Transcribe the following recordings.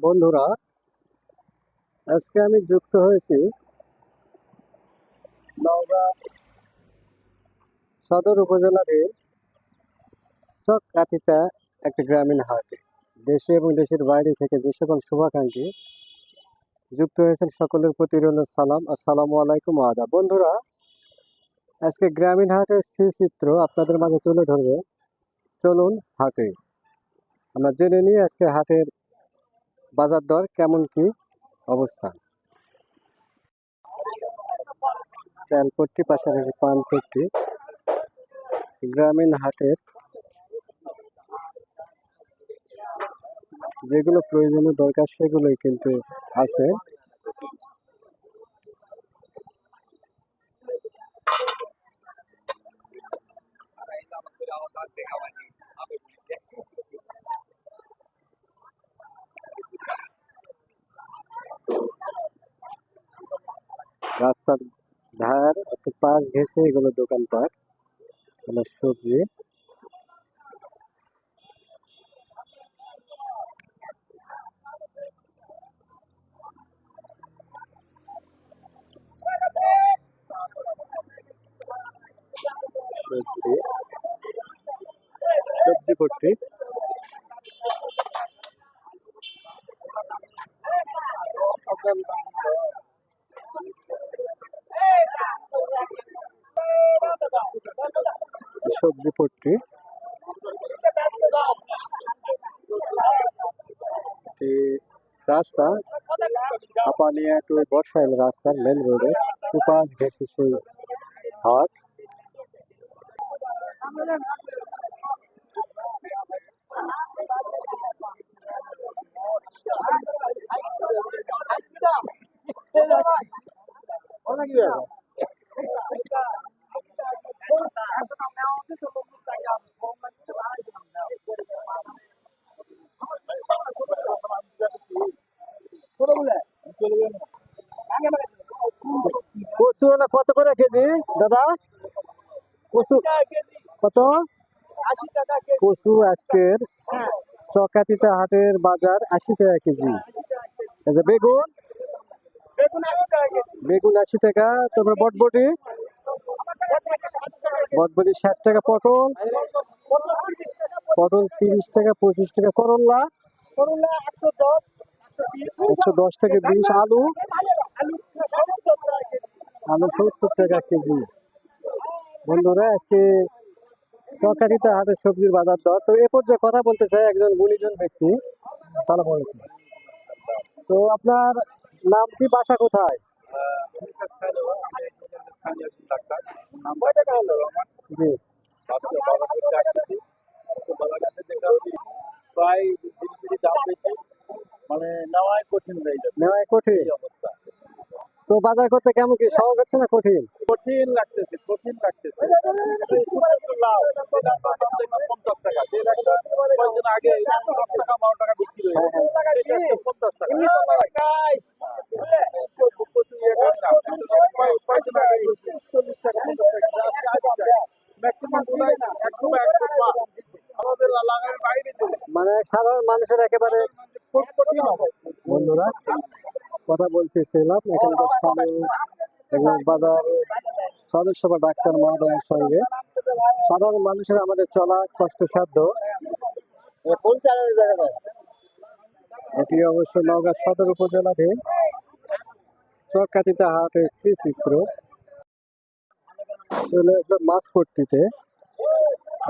বন্ধুরা, আজকে আমি যুক্ত হয়েছি নওগাঁ সদর উপজেলাধীন চককাঠিতা একটা গ্রামীণ হাটে। দেশে এবং দেশের বাইরে থেকে যে সকল শুভাকাঙ্ক্ষী যুক্ত হয়েছেন সকলের প্রতি রইল সালাম। আসসালামু আলাইকুম আদাব। বন্ধুরা, আজকে গ্রামীণ হাটের স্থির চিত্র আপনাদের মাঝে তুলে ধরবে। চলুন হাটে আমরা জেনে নিই আজকে হাটের বাজার দর কেমন কি অবস্থান। চালপট্টি, পাশাপাশি পানপট্টি, গ্রামীণ হাটের যেগুলো প্রয়োজনীয় দরকার সেগুলোই কিন্তু আছে। রাস্তার ধার অর্থাৎ পাশ ঘেঁষে এগুলো দোকানপাট, এগুলো সবজি। সবজি সবজি পট্টি, সবজি পট্টি, রাস্তা হাপানিয়া টু বর্ষাইল রাস্তার মেন রোডে দুপাশ ঘেঁষে সেই হাট। কচু না কত করে কেজি দাদা? কচু কত? কচু আজকের চকাতিতা হাটের বাজার 80 টাকা কেজি। বেগুন বেগুন 80 টাকা। তারপরে বটবটি 60 টাকা। পটল 30 টাকা 25 টাকা। করল্লা 110 থেকে 20। আলু 70 টাকা কেজি। বন্ধুরা, আজকে চকাতিতা হাটের সবজির বাজার দর। তো এ পর্যায়ে কথা বলতে চাই একজন গুণীজন ব্যক্তি। সালাম আলাইকুম। তো আপনার নাম কি, বাসা কোথায়? জি, প্রায় দাম বেশি, মানে নেওয়াই কঠিন হয়ে যাবে। নেওয়াই কঠিন। তো বাজার করতে কেমন কি সহজ হচ্ছে না কঠিন? কঠিন লাগতেছে। 50 টাকা, যে কয়েকদিন আগে 10 টাকা 12 টাকা বিক্রি হয়ে গেছে, 50 টাকা। মানে সাধারণ মানুষের একেবারে বন্ধুরা কথা বলতেছিলাম এখানকার স্থানীয় একজন বাজার সদস্য বা ডাক্তার মহোদয়ের সঙ্গে। সাধারণ মানুষের আমাদের চলা কষ্টসাধ্য। এটি অবশ্য নওগাঁ সদর উপজেলাধীন চককাঠিতা হাটের চিত্র। চলে আসলো মাছ পট্টিতে।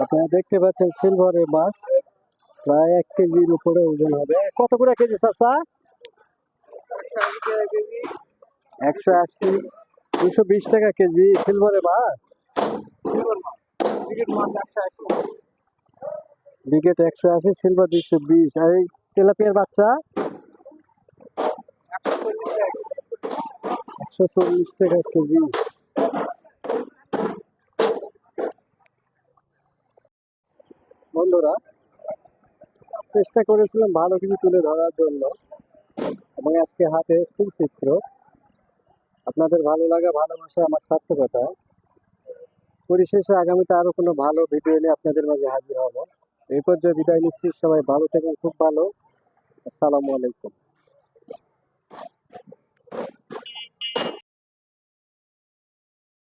আপনারা দেখতে পাচ্ছেন সিলভারের মাছ, প্রায় 1 কেজির উপরে ওজন হবে। কত করে কেজি চাচা? 180 220 টাকা কেজি সিলভারের মাছ। বিকেট 180, সিলভার 220। আর এই তেলাপিয়ার বাচ্চা 140 টাকা কেজি। বন্ধুরা, চেষ্টা করেছিলাম ভালো কিছু তুলে ধরার জন্য এবং আজকে হাটে স্থির চিত্র। আপনাদের ভালো লাগা ভালোবাসা আমার সার্থকতা। পরিশেষে আগামীতে আরো কোনো ভালো ভিডিও নিয়ে আপনাদের মাঝে হাজির হব। এই পর্যায়ে বিদায় নিচ্ছি। সবাই ভালো থাকুন, খুব ভালো। আসসালামু আলাইকুম।